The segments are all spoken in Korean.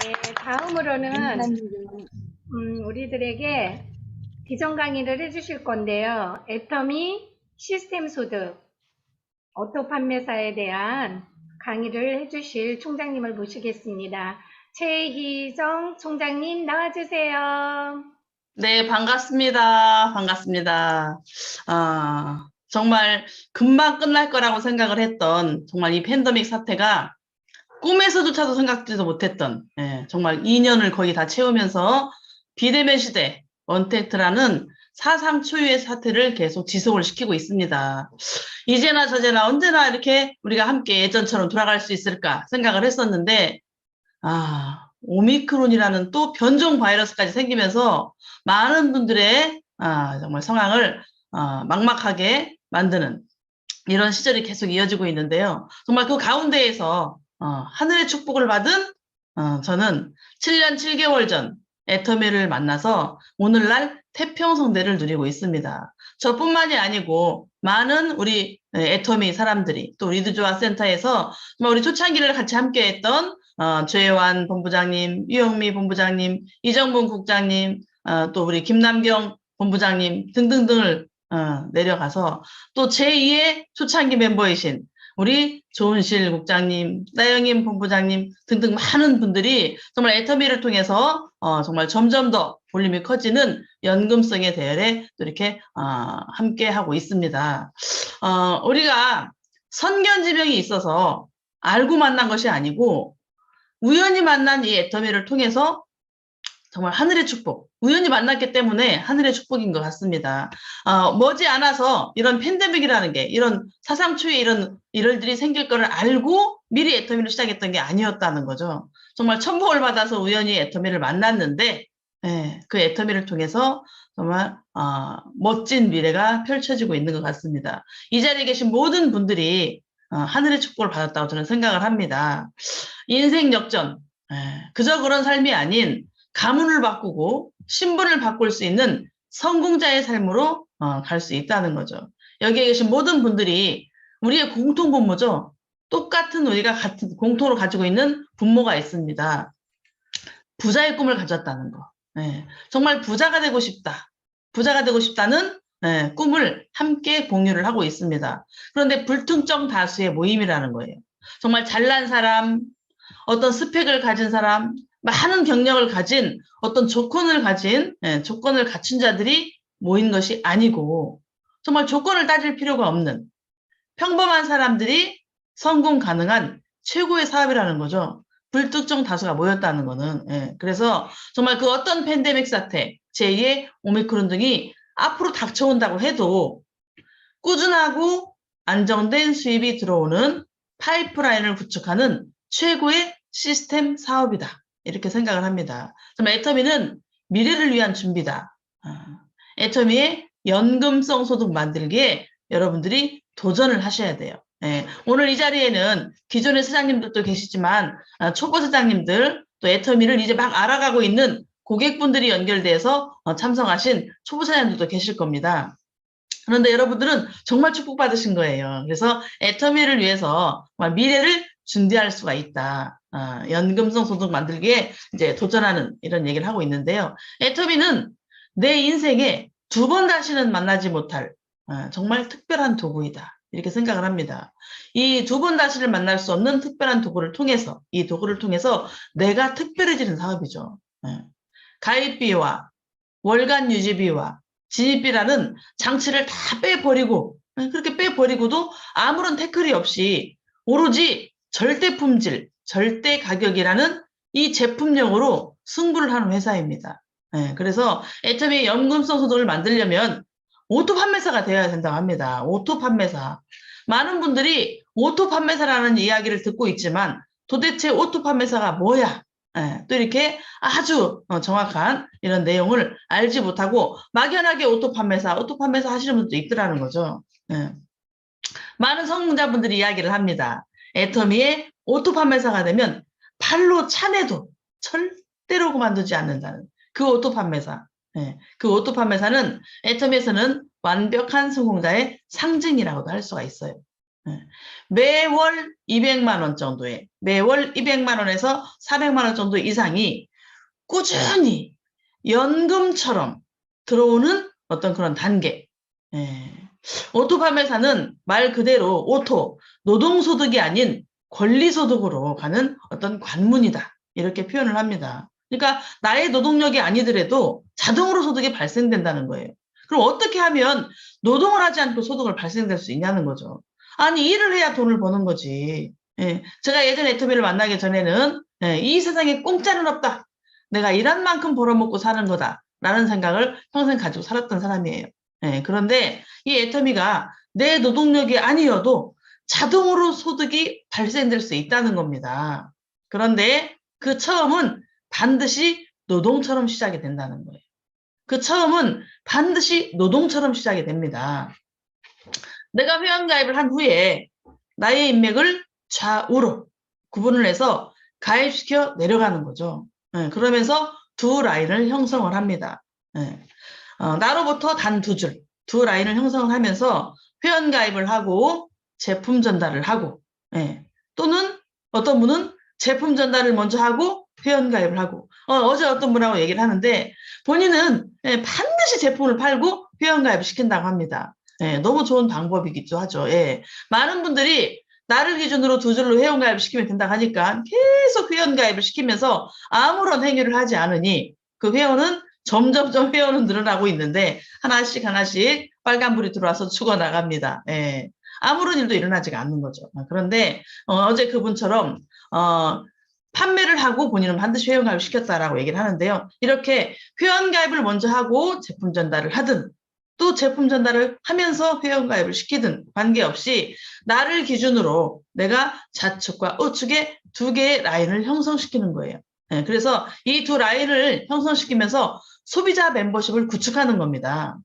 네, 다음으로는 우리들에게 비전 강의를 해주실 건데요. 애터미 시스템 소득 오토 판매사에 대한 강의를 해주실 총장님을 모시겠습니다. 최희정 총장님 나와주세요. 네, 반갑습니다. 반갑습니다. 정말 금방 끝날 거라고 생각을 했던 정말 이 팬데믹 사태가 꿈에서조차도 생각지도 못했던 정말 2년을 거의 다 채우면서 비대면 시대 언택트라는 사상 초유의 사태를 계속 지속을 시키고 있습니다. 이제나 저제나 언제나 이렇게 우리가 함께 예전처럼 돌아갈 수 있을까 생각을 했었는데 오미크론이라는 또 변종 바이러스까지 생기면서 많은 분들의 정말 상황을 막막하게 만드는 이런 시절이 계속 이어지고 있는데요. 정말 그 가운데에서 하늘의 축복을 받은 저는 7년 7개월 전 애터미를 만나서 오늘날 태평성대를 누리고 있습니다. 저뿐만이 아니고 많은 우리 애터미 사람들이 또 리드조아 센터에서 정말 우리 초창기를 같이 함께했던 최혜환 본부장님, 유영미 본부장님, 이정문 국장님, 또 우리 김남경 본부장님 등등등을 내려가서 또 제2의 초창기 멤버이신 우리 조은실 국장님, 나영임 본부장님 등등 많은 분들이 정말 애터미를 통해서 정말 점점 더 볼륨이 커지는 연금성의 대열에 또 이렇게 함께 하고 있습니다. 우리가 선견지명이 있어서 알고 만난 것이 아니고 우연히 만난 이 애터미를 통해서 정말 하늘의 축복, 우연히 만났기 때문에 하늘의 축복인 것 같습니다. 머지않아서 이런 팬데믹이라는 게 이런 사상 초유의 이런 일들이 생길 거를 알고 미리 애터미를 시작했던 게 아니었다는 거죠. 정말 천복을 받아서 우연히 애터미를 만났는데 그 애터미를 통해서 정말 멋진 미래가 펼쳐지고 있는 것 같습니다. 이 자리에 계신 모든 분들이 하늘의 축복을 받았다고 저는 생각을 합니다. 인생 역전, 그저 그런 삶이 아닌 가문을 바꾸고 신분을 바꿀 수 있는 성공자의 삶으로 갈 수 있다는 거죠. 여기에 계신 모든 분들이 우리의 공통 분모죠. 똑같은 우리가 같은 공통으로 가지고 있는 분모가 있습니다. 부자의 꿈을 가졌다는 거. 정말 부자가 되고 싶다. 부자가 되고 싶다는 꿈을 함께 공유를 하고 있습니다. 그런데 불특정 다수의 모임이라는 거예요. 정말 잘난 사람, 어떤 스펙을 가진 사람, 많은 경력을 가진 어떤 조건을 갖춘 자들이 모인 것이 아니고 정말 조건을 따질 필요가 없는 평범한 사람들이 성공 가능한 최고의 사업이라는 거죠. 불특정 다수가 모였다는 거는. 그래서 정말 그 어떤 팬데믹 사태, 제2의 오미크론 등이 앞으로 닥쳐온다고 해도 꾸준하고 안정된 수입이 들어오는 파이프라인을 구축하는 최고의 시스템 사업이다. 이렇게 생각을 합니다. 정말 애터미는 미래를 위한 준비다. 애터미의 연금성 소득 만들기에 여러분들이 도전을 하셔야 돼요. 오늘 이 자리에는 기존의 사장님들도 계시지만 초보 사장님들 또 애터미를 이제 막 알아가고 있는 고객분들이 연결돼서 참석하신 초보 사장님들도 계실 겁니다. 그런데 여러분들은 정말 축복받으신 거예요. 그래서 애터미를 위해서 미래를 준비할 수가 있다. 연금성 소득 만들기에 이제 도전하는 이런 얘기를 하고 있는데요. 애터미는 내 인생에 두 번 다시는 만나지 못할 정말 특별한 도구이다. 이렇게 생각을 합니다. 이 두 번 다시를 만날 수 없는 특별한 도구를 통해서 이 도구를 통해서 내가 특별해지는 사업이죠. 가입비와 월간 유지비와 진입비라는 장치를 다 빼버리고 그렇게 빼버리고도 아무런 태클이 없이 오로지 절대 품질, 절대 가격이라는 이 제품력으로 승부를 하는 회사입니다. 그래서 애터미 연금성 소득을 만들려면 오토 판매사가 되어야 된다고 합니다. 오토 판매사. 많은 분들이 오토 판매사라는 이야기를 듣고 있지만 도대체 오토 판매사가 뭐야? 또 이렇게 아주 정확한 이런 내용을 알지 못하고 막연하게 오토 판매사 하시는 분들도 있더라는 거죠. 많은 성공자분들이 이야기를 합니다. 애터미의 오토 판매사가 되면 발로 차내도 절대로 그만두지 않는다는 그 오토 판매사. 그 오토 판매사는 애터미에서는 완벽한 성공자의 상징이라고도 할 수가 있어요. 예. 매월 200만 원 정도의, 매월 200만 원에서 400만 원 정도 이상이 꾸준히 연금처럼 들어오는 어떤 그런 단계. 예. 오토 판매사는 말 그대로 오토, 노동소득이 아닌 권리소득으로 가는 어떤 관문이다. 이렇게 표현을 합니다. 그러니까 나의 노동력이 아니더라도 자동으로 소득이 발생된다는 거예요. 그럼 어떻게 하면 노동을 하지 않고 소득을 발생될 수 있냐는 거죠. 아니, 일을 해야 돈을 버는 거지. 예. 제가 예전에 애터미를 만나기 전에는 이 세상에 공짜는 없다. 내가 일한 만큼 벌어먹고 사는 거다. 라는 생각을 평생 가지고 살았던 사람이에요. 예. 그런데 이 애터미가 내 노동력이 아니어도 자동으로 소득이 발생될 수 있다는 겁니다. 그런데 그 처음은 반드시 노동처럼 시작이 된다는 거예요. 그 처음은 반드시 노동처럼 시작이 됩니다. 내가 회원가입을 한 후에 나의 인맥을 좌우로 구분을 해서 가입시켜 내려가는 거죠. 예, 그러면서 두 라인을 형성을 합니다. 예, 나로부터 단 두 라인을 형성을 하면서 회원가입을 하고 제품 전달을 하고, 예, 또는 어떤 분은 제품 전달을 먼저 하고 회원가입을 하고, 어제 어떤 분하고 얘기를 하는데 본인은 반드시 제품을 팔고 회원가입을 시킨다고 합니다. 예, 너무 좋은 방법이기도 하죠. 예. 많은 분들이 나를 기준으로 두 줄로 회원가입을 시키면 된다고 하니까 계속 회원가입을 시키면서 아무런 행위를 하지 않으니 그 회원은 점점점 회원은 늘어나고 있는데 하나씩 하나씩 빨간불이 들어와서 죽어나갑니다. 예. 아무런 일도 일어나지가 않는 거죠. 그런데 어제 그분처럼 판매를 하고 본인은 반드시 회원가입을 시켰다라고 얘기를 하는데요. 이렇게 회원가입을 먼저 하고 제품 전달을 하든 또 제품 전달을 하면서 회원가입을 시키든 관계없이 나를 기준으로 내가 좌측과 우측에 두 개의 라인을 형성시키는 거예요. 네, 그래서 이 두 라인을 형성시키면서 소비자 멤버십을 구축하는 겁니다.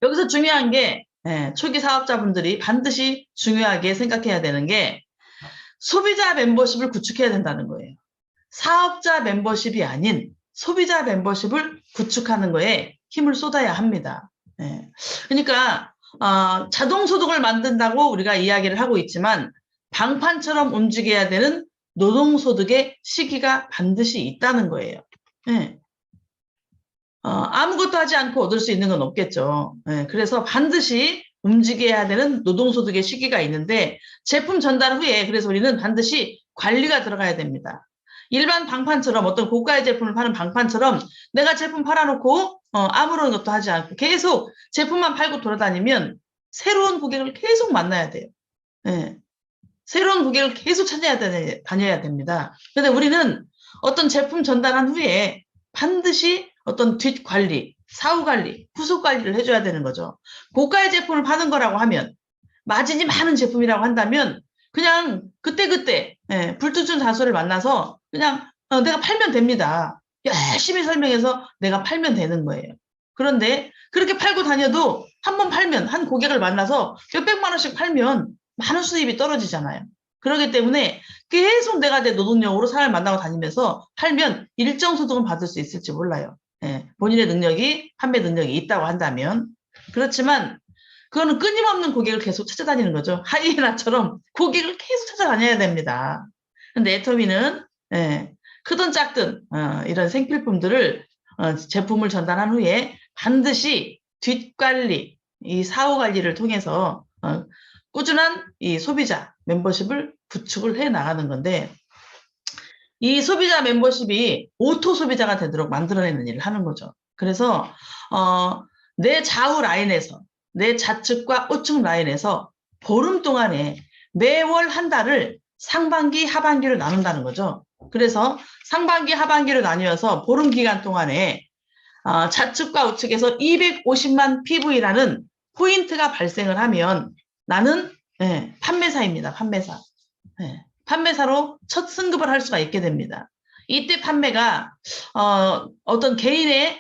여기서 중요한 게 초기 사업자분들이 반드시 중요하게 생각해야 되는 게 소비자 멤버십을 구축해야 된다는 거예요. 사업자 멤버십이 아닌 소비자 멤버십을 구축하는 거에 힘을 쏟아야 합니다. 예. 그러니까 자동소득을 만든다고 우리가 이야기를 하고 있지만 방판처럼 움직여야 되는 노동소득의 시기가 반드시 있다는 거예요. 예. 아무것도 하지 않고 얻을 수 있는 건 없겠죠. 예. 그래서 반드시 움직여야 되는 노동소득의 시기가 있는데 제품 전달 후에 그래서 우리는 반드시 관리가 들어가야 됩니다. 일반 방판처럼 어떤 고가의 제품을 파는 방판처럼 내가 제품 팔아놓고 아무런 것도 하지 않고 계속 제품만 팔고 돌아다니면 새로운 고객을 계속 만나야 돼요. 예. 새로운 고객을 계속 다녀야 됩니다. 그런데 우리는 어떤 제품 전달한 후에 반드시 어떤 뒷관리, 사후관리, 후속관리를 해줘야 되는 거죠. 고가의 제품을 파는 거라고 하면 마진이 많은 제품이라고 한다면 그냥 그때그때 불투춘 자소를 만나서 그냥 내가 팔면 됩니다. 열심히 설명해서 내가 팔면 되는 거예요. 그런데 그렇게 팔고 다녀도 한 번 팔면 한 고객을 만나서 몇백만 원씩 팔면 많은 수입이 떨어지잖아요. 그렇기 때문에 계속 내가 내 노동력으로 사람을 만나고 다니면서 팔면 일정 소득은 받을 수 있을지 몰라요. 본인의 능력이, 판매 능력이 있다고 한다면. 그렇지만 그거는 끊임없는 고객을 계속 찾아다니는 거죠. 하이에나처럼 고객을 계속 찾아다녀야 됩니다. 근데 애터미는 크든 작든 이런 생필품들을 제품을 전달한 후에 반드시 뒷관리, 이 사후관리를 통해서 꾸준한 이 소비자 멤버십을 구축을 해 나가는 건데 이 소비자 멤버십이 오토 소비자가 되도록 만들어내는 일을 하는 거죠. 그래서 내 좌우 라인에서 내 좌측과 우측 라인에서 보름 동안에 매월 한 달을 상반기, 하반기로 나눈다는 거죠. 그래서 상반기, 하반기로 나뉘어서 보름 기간 동안에 좌측과 우측에서 250만 PV라는 포인트가 발생을 하면 나는 판매사입니다. 판매사. 판매사로 첫 승급을 할 수가 있게 됩니다. 이때 판매가 어떤 개인의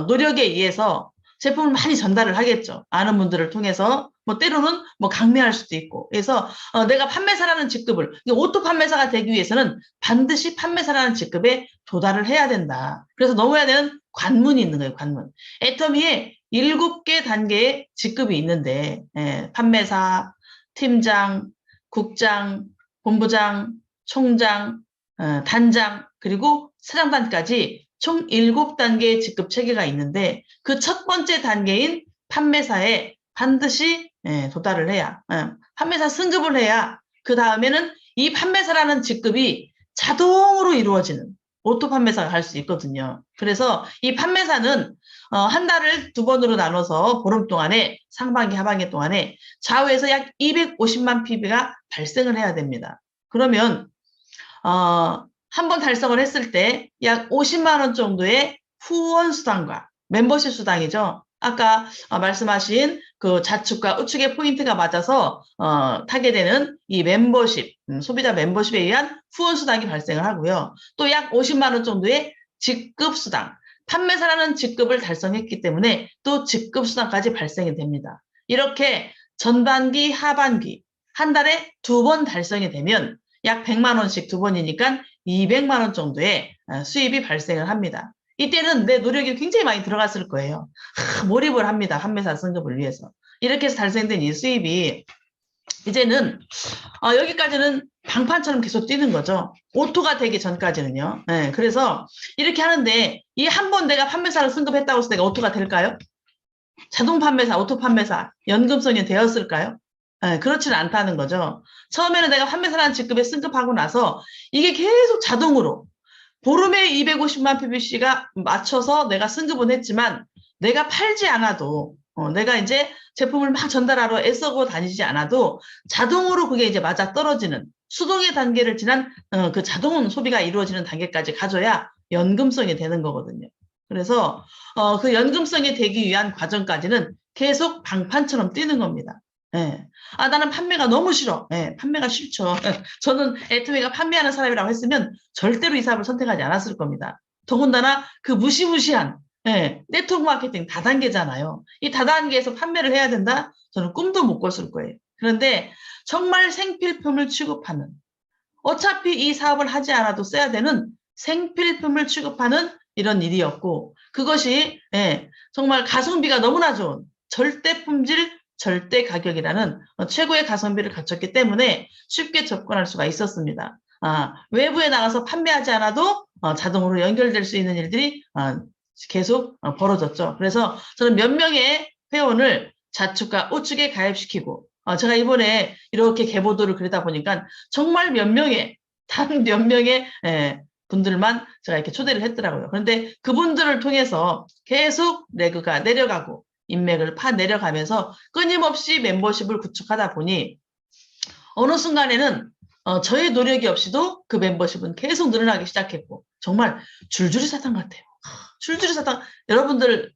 노력에 의해서 제품을 많이 전달을 하겠죠. 아는 분들을 통해서 뭐 때로는 뭐 강매할 수도 있고. 그래서 내가 판매사라는 직급을 오토 판매사가 되기 위해서는 반드시 판매사라는 직급에 도달을 해야 된다. 그래서 넘어야 되는 관문이 있는 거예요. 관문. 애터미에 7개 단계의 직급이 있는데 판매사, 팀장, 국장, 본부장, 총장, 단장, 그리고 사장단까지 총 7단계의 직급 체계가 있는데 그 첫 번째 단계인 판매사에 반드시 도달을 해야, 판매사 승급을 해야 그 다음에는 이 판매사라는 직급이 자동으로 이루어지는 오토 판매사가 할 수 있거든요. 그래서 이 판매사는 한 달을 2번으로 나눠서 보름 동안에 상반기, 하반기 동안에 좌우에서 약 250만 PB가 발생을 해야 됩니다. 그러면 한 번 달성을 했을 때 약 50만 원 정도의 후원 수당과 멤버십 수당이죠. 아까 말씀하신 그 좌측과 우측의 포인트가 맞아서 타게 되는 이 멤버십, 소비자 멤버십에 의한 후원 수당이 발생을 하고요. 또 약 50만 원 정도의 직급 수당, 판매사라는 직급을 달성했기 때문에 또 직급 수당까지 발생이 됩니다. 이렇게 전반기, 하반기 한 달에 2번 달성이 되면 약 100만 원씩 2번이니까 200만 원 정도의 수입이 발생을 합니다. 이때는 내 노력이 굉장히 많이 들어갔을 거예요. 몰입을 합니다. 판매사 승급을 위해서. 이렇게 해서 달성된 이 수입이 이제는 여기까지는 방판처럼 계속 뛰는 거죠. 오토가 되기 전까지는요. 네, 그래서 이렇게 하는데 이 한 번 내가 판매사를 승급했다고 해서 내가 오토가 될까요? 자동 판매사, 오토 판매사, 연금성이 되었을까요? 네, 그렇지는 않다는 거죠. 처음에는 내가 판매사라는 직급에 승급하고 나서 이게 계속 자동으로 보름에 250만 PBC가 맞춰서 내가 승급은 했지만 내가 팔지 않아도 내가 이제 제품을 막 전달하러 애써고 다니지 않아도 자동으로 그게 이제 맞아 떨어지는 수동의 단계를 지난 그 자동 소비가 이루어지는 단계까지 가져야 연금성이 되는 거거든요. 그래서 그 연금성이 되기 위한 과정까지는 계속 방판처럼 뛰는 겁니다. 예. 나는 판매가 너무 싫어. 예, 판매가 싫죠. 저는 애터미가 판매하는 사람이라고 했으면 절대로 이 사업을 선택하지 않았을 겁니다. 더군다나 그 무시무시한 네트워크 마케팅 다단계잖아요. 이 다단계에서 판매를 해야 된다? 저는 꿈도 못 꿨을 거예요. 그런데 정말 생필품을 취급하는, 어차피 이 사업을 하지 않아도 써야 되는 생필품을 취급하는 이런 일이었고, 그것이 정말 가성비가 너무나 좋은 절대 품질, 절대 가격이라는 최고의 가성비를 갖췄기 때문에 쉽게 접근할 수가 있었습니다. 외부에 나가서 판매하지 않아도 자동으로 연결될 수 있는 일들이 계속 벌어졌죠. 그래서 저는 몇 명의 회원을 좌측과 우측에 가입시키고 제가 이번에 이렇게 계보도를 그리다 보니까 정말 몇 명의 단 몇 명의 분들만 제가 이렇게 초대를 했더라고요. 그런데 그분들을 통해서 계속 레그가 내려가고 인맥을 파 내려가면서 끊임없이 멤버십을 구축하다 보니 어느 순간에는 저의 노력이 없이도 그 멤버십은 계속 늘어나기 시작했고 정말 줄줄이 사탕 같아요. 줄줄이 사탕. 여러분들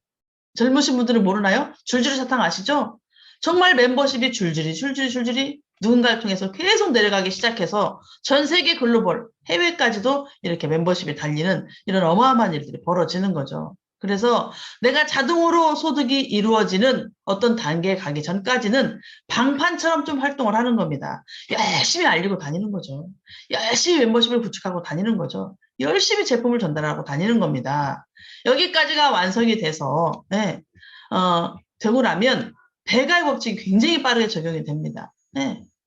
젊으신 분들은 모르나요? 줄줄이 사탕 아시죠? 정말 멤버십이 줄줄이 누군가를 통해서 계속 내려가기 시작해서 전 세계 글로벌 해외까지도 이렇게 멤버십이 달리는 이런 어마어마한 일들이 벌어지는 거죠. 그래서 내가 자동으로 소득이 이루어지는 어떤 단계에 가기 전까지는 방판처럼 좀 활동을 하는 겁니다. 열심히 알리고 다니는 거죠. 열심히 멤버십을 구축하고 다니는 거죠. 열심히 제품을 전달하고 다니는 겁니다. 여기까지가 완성이 돼서 되고 나면 배가의 법칙이 굉장히 빠르게 적용이 됩니다.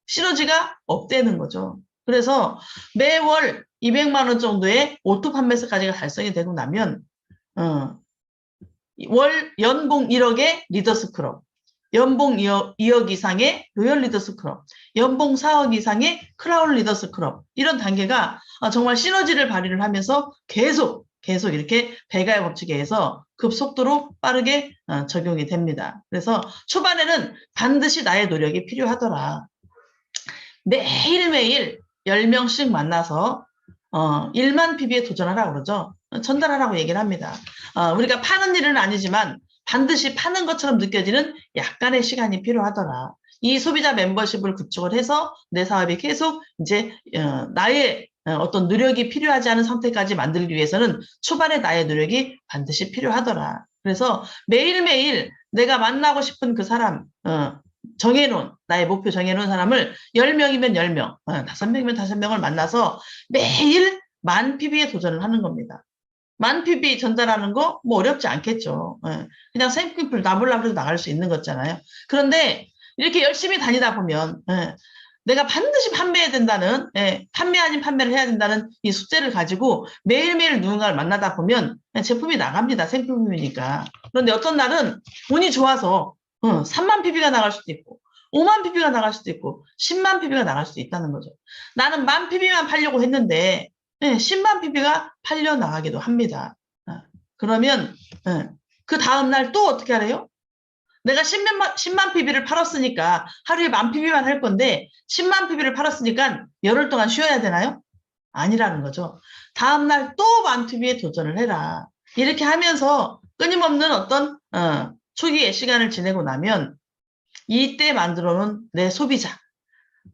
시너지가 업되는 거죠. 그래서 매월 200만 원 정도의 오토 판매사까지가 달성이 되고 나면 월 연봉 1억의 리더스 클럽, 연봉 2억 이상의 로열 리더스 클럽, 연봉 4억 이상의 크라운 리더스 클럽 이런 단계가 정말 시너지를 발휘를 하면서 계속 이렇게 배가의 법칙에 의해서 급속도로 빠르게 적용이 됩니다. 그래서 초반에는 반드시 나의 노력이 필요하더라. 매일매일 10명씩 만나서 1만 PB에 도전하라고 그러죠. 전달하라고 얘기를 합니다. 우리가 파는 일은 아니지만 반드시 파는 것처럼 느껴지는 약간의 시간이 필요하더라. 이 소비자 멤버십을 구축을 해서 내 사업이 계속 이제 나의 어떤 노력이 필요하지 않은 상태까지 만들기 위해서는 초반에 나의 노력이 반드시 필요하더라. 그래서 매일매일 내가 만나고 싶은 그 사람, 정해놓은, 나의 목표 정해놓은 사람을 10명이면 10명, 5명이면 5명을 만나서 매일 만 PB에 도전을 하는 겁니다. 만 PB 전달하는 거 뭐 어렵지 않겠죠. 그냥 생필품 나몰라고 해도 나갈 수 있는 거잖아요. 그런데 이렇게 열심히 다니다 보면 내가 반드시 판매해야 된다는 판매 아닌 판매를 해야 된다는 이 숙제를 가지고 매일매일 누군가를 만나다 보면 제품이 나갑니다. 생필품이니까. 그런데 어떤 날은 운이 좋아서 3만 PB가 나갈 수도 있고 5만 PB가 나갈 수도 있고 10만 PB가 나갈 수도 있다는 거죠. 나는 1만 PB만 팔려고 했는데 10만 PB가 팔려 나가기도 합니다. 그러면 그 다음날 또 어떻게 하래요? 내가 10만 PB를 팔았으니까 하루에 1만 PB만 할 건데 10만 PB를 팔았으니까 열흘 동안 쉬어야 되나요? 아니라는 거죠. 다음날 또 1만 PB에 도전을 해라. 이렇게 하면서 끊임없는 어떤 초기의 시간을 지내고 나면 이때 만들어 놓은 내 소비자,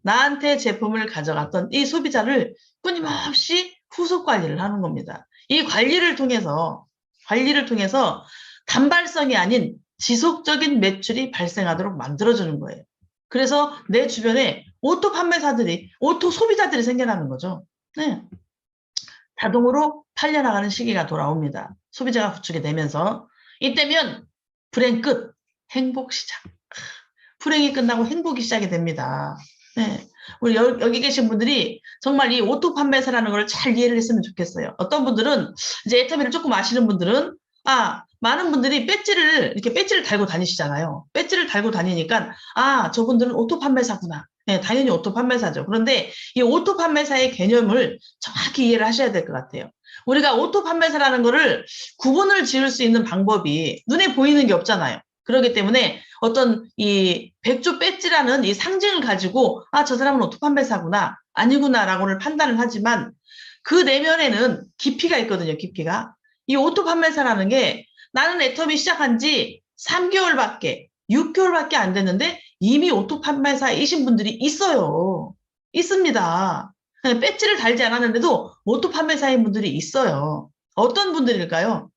나한테 제품을 가져갔던 이 소비자를 끊임없이 후속 관리를 하는 겁니다. 이 관리를 통해서 단발성이 아닌 지속적인 매출이 발생하도록 만들어주는 거예요. 그래서 내 주변에 오토 판매사들이, 오토 소비자들이 생겨나는 거죠. 네. 자동으로 팔려나가는 시기가 돌아옵니다. 소비자가 구축이 되면서 이때면 불행 끝, 행복 시작. 불행이 끝나고 행복이 시작이 됩니다. 네. 우리 여기 계신 분들이 정말 이 오토 판매사라는 걸 잘 이해를 했으면 좋겠어요. 어떤 분들은 이제 애터미를 조금 아시는 분들은 많은 분들이 이렇게 배지를 달고 다니시잖아요. 배지를 달고 다니니까 저분들은 오토 판매사구나. 네, 당연히 오토 판매사죠. 그런데 이 오토 판매사의 개념을 정확히 이해를 하셔야 될 것 같아요. 우리가 오토 판매사라는 거를 구분을 지을 수 있는 방법이 눈에 보이는 게 없잖아요. 그렇기 때문에 어떤 이 백조 배지라는 이 상징을 가지고 저 사람은 오토 판매사구나 아니구나라고를 판단을 하지만 그 내면에는 깊이가 있거든요. 깊이가. 이 오토 판매사라는 게 나는 애터미 시작한 지 3개월밖에 6개월밖에 안 됐는데 이미 오토 판매사이신 분들이 있어요. 있습니다. 배지를 달지 않았는데도 오토 판매사인 분들이 있어요. 어떤 분들일까요?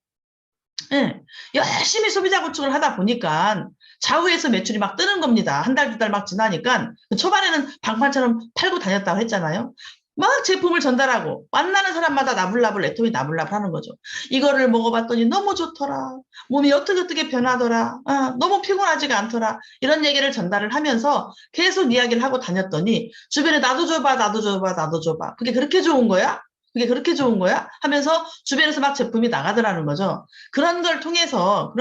네, 열심히 소비자 구축을 하다 보니까 좌우에서 매출이 막 뜨는 겁니다. 한 달, 2달 막 지나니까 초반에는 방판처럼 팔고 다녔다고 했잖아요. 막 제품을 전달하고 만나는 사람마다 나불나불 애터미 나불나불 하는 거죠. 이거를 먹어봤더니 너무 좋더라. 몸이 어떻게 변하더라. 너무 피곤하지가 않더라. 이런 얘기를 전달을 하면서 계속 이야기를 하고 다녔더니 주변에 나도 줘봐, 나도 줘봐, 나도 줘봐. 그게 그렇게 좋은 거야? 그게 그렇게 좋은 거야? 하면서 주변에서 막 제품이 나가더라는 거죠. 그런 걸 통해서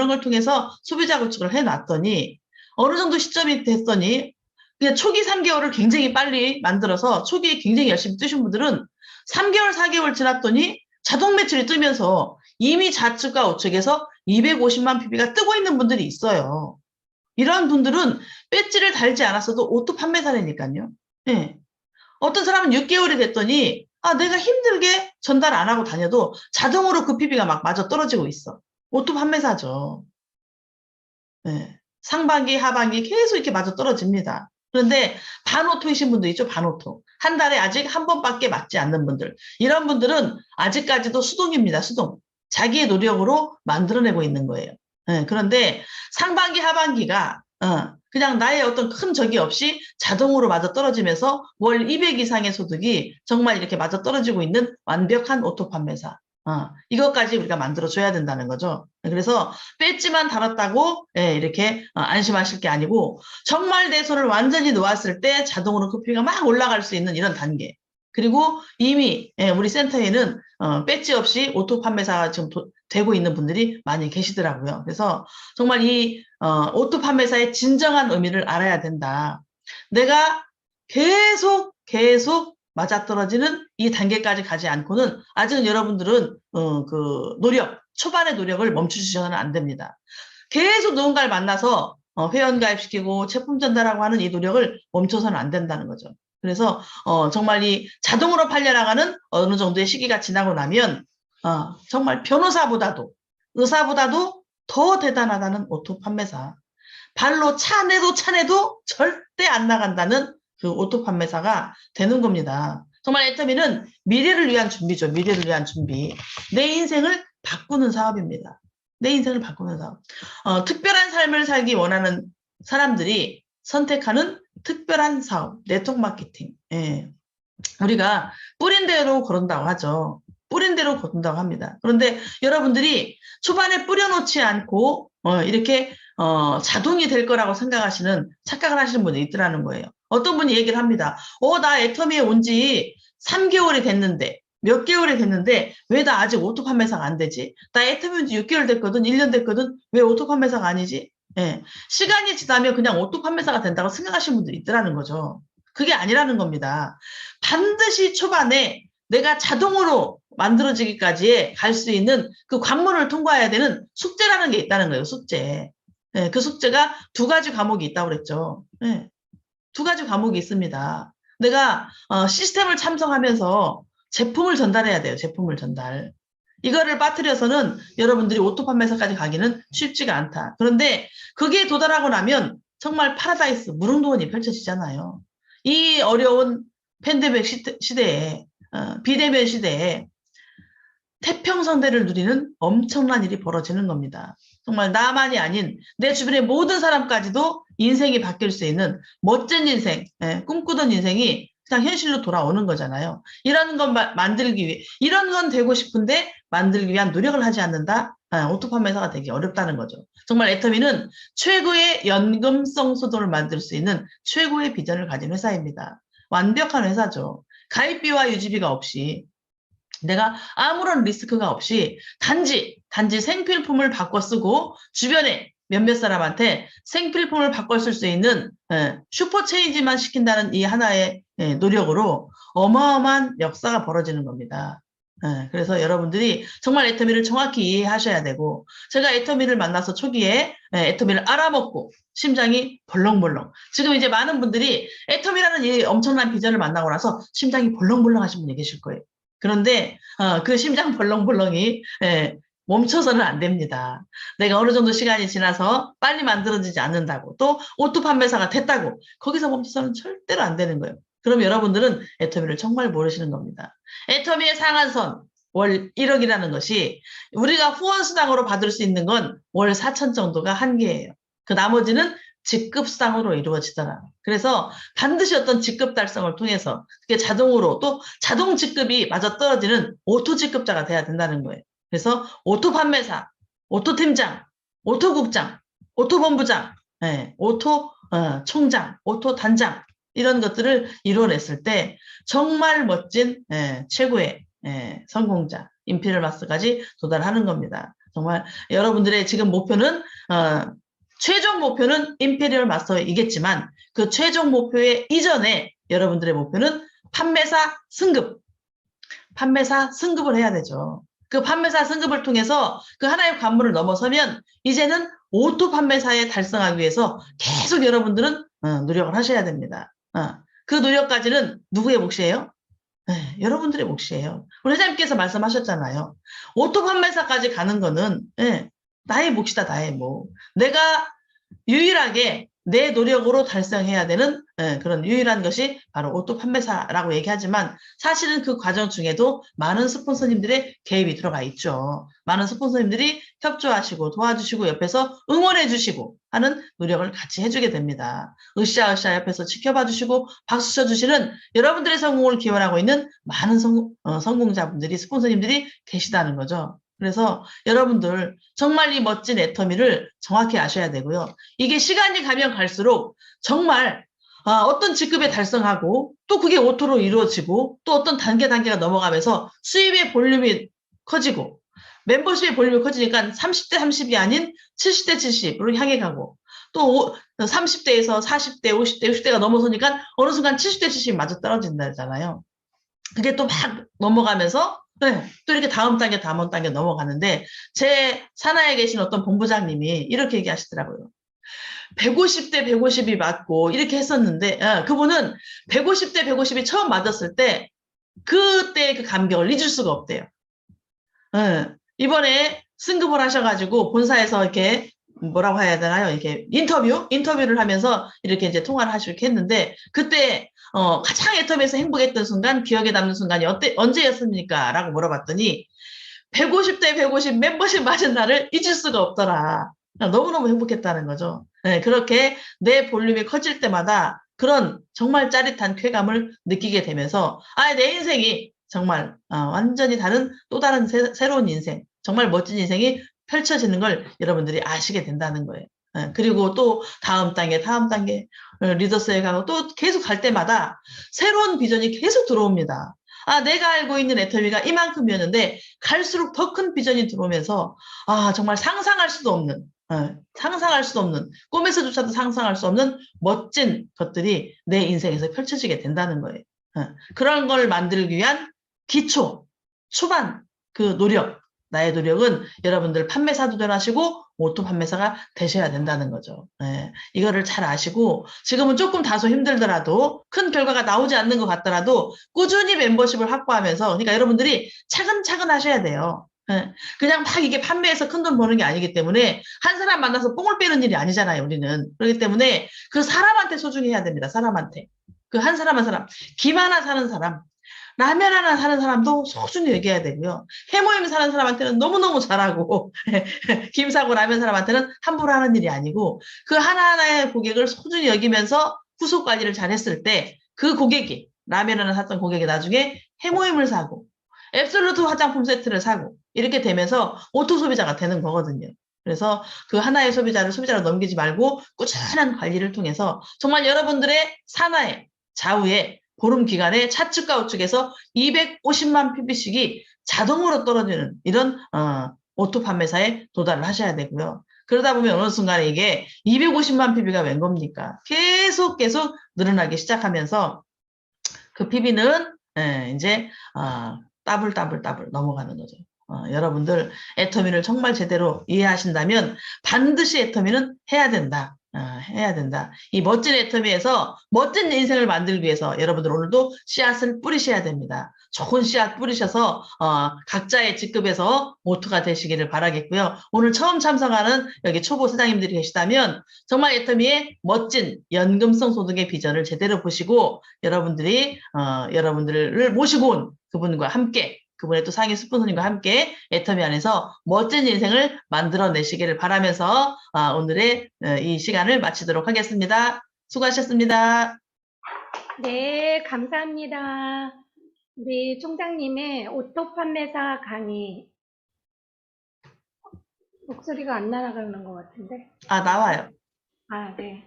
소비자 구축을 해놨더니 어느 정도 시점이 됐더니 그냥 초기 3개월을 굉장히 빨리 만들어서 초기에 굉장히 열심히 뜨신 분들은 3개월, 4개월 지났더니 자동 매출이 뜨면서 이미 좌측과 우측에서 250만 PB가 뜨고 있는 분들이 있어요. 이런 분들은 배지를 달지 않았어도 오토 판매사라니까요. 네. 어떤 사람은 6개월이 됐더니 내가 힘들게 전달 안 하고 다녀도 자동으로 그 PB가 막 마저 떨어지고 있어. 오토 판매사죠. 네. 상반기, 하반기 계속 이렇게 마저 떨어집니다. 그런데 반오토이신 분도 있죠, 반오토. 한 달에 아직 한 번밖에 맞지 않는 분들. 이런 분들은 아직까지도 수동입니다, 수동. 자기의 노력으로 만들어내고 있는 거예요. 네, 그런데 상반기, 하반기가 그냥 나의 어떤 큰 적이 없이 자동으로 맞아 떨어지면서 월 200 이상의 소득이 정말 이렇게 맞아 떨어지고 있는 완벽한 오토 판매사. 이것까지 우리가 만들어줘야 된다는 거죠. 그래서 배지만 달았다고 이렇게 안심하실 게 아니고 정말 내 손을 완전히 놓았을 때 자동으로 커피가 막 올라갈 수 있는 이런 단계. 그리고 이미 우리 센터에는 배지 없이 오토 판매사가 지금 되고 있는 분들이 많이 계시더라고요. 그래서 정말 이 오토 판매사의 진정한 의미를 알아야 된다. 내가 계속 맞아떨어지는 이 단계까지 가지 않고는 아직은 여러분들은 그 초반의 노력을 멈추셔서는 안 됩니다. 계속 누군가를 만나서 회원가입시키고 제품 전달하고 하는 이 노력을 멈춰서는 안 된다는 거죠. 그래서 정말 이 자동으로 팔려나가는 어느 정도의 시기가 지나고 나면 정말 변호사보다도 의사보다도 더 대단하다는 오토 판매사. 발로 차내도 절대 안 나간다는 그 오토 판매사가 되는 겁니다. 정말 애터미는 미래를 위한 준비죠. 미래를 위한 준비. 내 인생을 바꾸는 사업입니다. 내 인생을 바꾸는 사업. 특별한 삶을 살기 원하는 사람들이 선택하는 특별한 사업, 네트워크 마케팅. 예. 우리가 뿌린 대로 거른다고 하죠. 뿌린 대로 거둔다고 합니다. 그런데 여러분들이 초반에 뿌려놓지 않고 이렇게 자동이 될 거라고 생각하시는 착각을 하시는 분이 있더라는 거예요. 어떤 분이 얘기를 합니다. 나 애터미에 온 지 3개월이 됐는데, 몇 개월이 됐는데, 왜 나 아직 오토 판매사가 안 되지? 나 애터미 온 지 6개월 됐거든, 1년 됐거든, 왜 오토 판매사가 아니지? 예. 시간이 지나면 그냥 오토 판매사가 된다고 생각하시는 분들이 있더라는 거죠. 그게 아니라는 겁니다. 반드시 초반에 내가 자동으로 만들어지기까지 갈 수 있는 그 관문을 통과해야 되는 숙제라는 게 있다는 거예요, 숙제. 예, 그 숙제가 2가지 과목이 있다고 그랬죠. 예, 2가지 과목이 있습니다. 내가 시스템을 참석하면서 제품을 전달해야 돼요. 제품을 전달. 이거를 빠뜨려서는 여러분들이 오토 판매사까지 가기는 쉽지가 않다. 그런데 그게 도달하고 나면 정말 파라다이스, 무릉도원이 펼쳐지잖아요. 이 어려운 팬데믹 시대에, 비대면 시대에 태평성대를 누리는 엄청난 일이 벌어지는 겁니다. 정말 나만이 아닌 내 주변의 모든 사람까지도 인생이 바뀔 수 있는 멋진 인생, 꿈꾸던 인생이 그냥 현실로 돌아오는 거잖아요. 이런 건 만들기 위해, 이런 건 되고 싶은데 만들기 위한 노력을 하지 않는다? 오토 판매사가 되기 어렵다는 거죠. 정말 애터미는 최고의 연금성 소득을 만들 수 있는 최고의 비전을 가진 회사입니다. 완벽한 회사죠. 가입비와 유지비가 없이 내가 아무런 리스크가 없이 단지 생필품을 바꿔 쓰고 주변에 몇몇 사람한테 생필품을 바꿔 쓸 수 있는 슈퍼 체인지만 시킨다는 이 하나의 노력으로 어마어마한 역사가 벌어지는 겁니다. 그래서 여러분들이 정말 애터미를 정확히 이해하셔야 되고, 제가 애터미를 만나서 초기에 애터미를 알아먹고 심장이 벌렁벌렁. 지금 이제 많은 분들이 애터미라는 이 엄청난 비전을 만나고 나서 심장이 벌렁벌렁 하신 분이 계실 거예요. 그런데 그 심장 벌렁벌렁이 멈춰서는 안 됩니다. 내가 어느 정도 시간이 지나서 빨리 만들어지지 않는다고, 또 오토 판매사가 됐다고 거기서 멈춰서는 절대로 안 되는 거예요. 그럼 여러분들은 애터미를 정말 모르시는 겁니다. 애터미의 상한선 월 1억이라는 것이 우리가 후원수당으로 받을 수 있는 건 월 4천 정도가 한계예요. 그 나머지는 직급수당으로 이루어지더라. 그래서 반드시 어떤 직급 달성을 통해서 그게 자동으로, 또 자동 직급이 마저 떨어지는 오토 직급자가 돼야 된다는 거예요. 그래서 오토 판매사, 오토 팀장, 오토 국장, 오토 본부장, 오토 총장, 오토 단장, 이런 것들을 이루어냈을 때 정말 멋진 최고의 성공자, 임페리얼 마스터까지 도달하는 겁니다. 정말 여러분들의 지금 목표는 최종 목표는 임페리얼 마스터이겠지만 그 최종 목표의 이전에 여러분들의 목표는 판매사 승급을 해야 되죠. 그 판매사 승급을 통해서 그 하나의 관문을 넘어서면 이제는 오토 판매사에 달성하기 위해서 계속 여러분들은 노력을 하셔야 됩니다. 그 노력까지는 누구의 몫이에요? 여러분들의 몫이에요. 우리 회장님께서 말씀하셨잖아요. 오토 판매사까지 가는 거는 나의 몫이다, 나의 몫. 내가 유일하게 내 노력으로 달성해야 되는 그런 유일한 것이 바로 오토 판매사라고 얘기하지만, 사실은 그 과정 중에도 많은 스폰서님들의 개입이 들어가 있죠. 많은 스폰서님들이 협조하시고 도와주시고 옆에서 응원해 주시고 하는 노력을 같이 해주게 됩니다. 으쌰으쌰 옆에서 지켜봐 주시고 박수 쳐주시는 여러분들의 성공을 기원하고 있는 많은 성공자분들이, 스폰서님들이 계시다는 거죠. 그래서 여러분들 정말 이 멋진 애터미를 정확히 아셔야 되고요. 이게 시간이 가면 갈수록 정말 어떤 직급에 달성하고 또 그게 오토로 이루어지고 또 어떤 단계가 넘어가면서 수입의 볼륨이 커지고 멤버십의 볼륨이 커지니까 30대 30이 아닌 70대 70으로 향해 가고, 또 30대에서 40대 50대 60대가 넘어서니까 어느 순간 70대 70이 마저 떨어진다잖아요. 그게 또 막 넘어가면서 또 이렇게 다음 단계 넘어가는데, 제 산하에 계신 어떤 본부장님이 이렇게 얘기하시더라고요. 150대 150이 맞고 이렇게 했었는데 그분은 150대 150이 처음 맞았을 때 그때 그 감격을 잊을 수가 없대요. 이번에 승급을 하셔가지고 본사에서 이렇게 뭐라고 해야 되나요? 이렇게 인터뷰를 하면서 이렇게 이제 통화를 하시게 했는데, 그때 가장 애터미에서 행복했던 순간, 기억에 남는 순간이 언제였습니까? 라고 물어봤더니 150대 150 멤버십 맞은 날을 잊을 수가 없더라. 너무너무 행복했다는 거죠. 그렇게 내 볼륨이 커질 때마다 그런 정말 짜릿한 쾌감을 느끼게 되면서 내 인생이 정말 완전히 다른, 또 다른 새로운 인생, 정말 멋진 인생이 펼쳐지는 걸 여러분들이 아시게 된다는 거예요. 예, 그리고 또 다음 단계, 리더스에 가고 또 계속 갈 때마다 새로운 비전이 계속 들어옵니다. 아, 내가 알고 있는 애터미가 이만큼이었는데 갈수록 더 큰 비전이 들어오면서 아, 정말 상상할 수도 없는, 꿈에서조차도 상상할 수 없는 멋진 것들이 내 인생에서 펼쳐지게 된다는 거예요. 그런 걸 만들기 위한 기초, 초반, 나의 노력은 여러분들 판매사도 되시고 오토 판매사가 되셔야 된다는 거죠. 예, 이거를 잘 아시고 지금은 조금 다소 힘들더라도 큰 결과가 나오지 않는 것 같더라도 꾸준히 멤버십을 확보하면서 그러니까 여러분들이 차근차근 하셔야 돼요. 예, 그냥 막 이게 판매해서 큰 돈 버는 게 아니기 때문에 한 사람 만나서 뽕을 빼는 일이 아니잖아요, 우리는. 그렇기 때문에 그 사람한테 소중히 해야 됩니다, 사람한테. 그 한 사람 한 사람. 김 하나 사는 사람, 라면 하나 사는 사람도 소중히 얘기해야 되고요. 해모임 사는 사람한테는 너무너무 잘하고, 김 사고 라면 사람한테는 함부로 하는 일이 아니고, 그 하나하나의 고객을 소중히 여기면서 후속 관리를 잘 했을 때, 그 고객이, 라면 하나 샀던 고객이 나중에 해모임을 사고, 앱솔루트 화장품 세트를 사고, 이렇게 되면서 오토 소비자가 되는 거거든요. 그래서 그 하나의 소비자로 넘기지 말고 꾸준한 관리를 통해서 정말 여러분들의 산하에, 좌우에 보름 기간에 차측과 우측에서 250만 pp씩이 자동으로 떨어지는 이런 오토 판매사에 도달을 하셔야 되고요. 그러다 보면 어느 순간에 이게 250만 pp가 웬 겁니까? 계속 늘어나기 시작하면서 그 pp는 이제 더블 넘어가는 거죠. 여러분들 애터미를 정말 제대로 이해하신다면 반드시 애터미는 해야 된다. 해야 된다. 이 멋진 애터미에서 멋진 인생을 만들기 위해서 여러분들 오늘도 씨앗을 뿌리셔야 됩니다. 좋은 씨앗 뿌리셔서 각자의 직급에서 모토가 되시기를 바라겠고요. 오늘 처음 참석하는 여기 초보 사장님들이 계시다면 정말 애터미의 멋진 연금성 소득의 비전을 제대로 보시고 여러분들이 여러분들을 모시고 온 그분과 함께 그분의 또 상위 스폰서님과 함께 애터미 안에서 멋진 인생을 만들어내시기를 바라면서 오늘의 이 시간을 마치도록 하겠습니다. 수고하셨습니다. 네, 감사합니다. 우리 총장님의 오토 판매사 강의 목소리가 안 날아가는 것 같은데. 나와요. 네.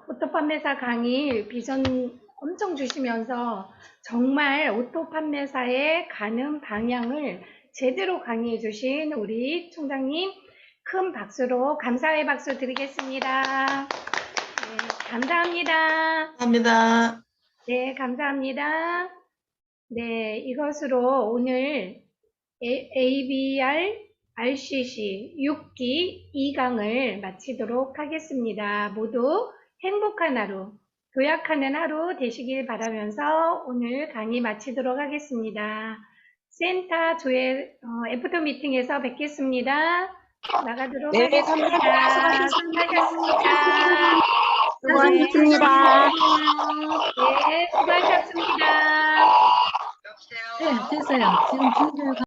오토 판매사 강의 비전 엄청 주시면서 정말 오토 판매사의 가는 방향을 제대로 강의해 주신 우리 총장님 큰 박수로 감사의 박수 드리겠습니다. 네, 감사합니다. 감사합니다. 네, 감사합니다. 네, 이것으로 오늘 ABR RCC 6기 2강을 마치도록 하겠습니다. 모두 행복한 하루, 도약하는 하루 되시길 바라면서 오늘 강의 마치도록 하겠습니다. 센터 조회 애프터 미팅에서 뵙겠습니다. 나가도록 네, 하겠습니다. 수고하셨습니다. 수고하셨습니다. 네, 수고하셨습니다. 네, 됐어요. 지금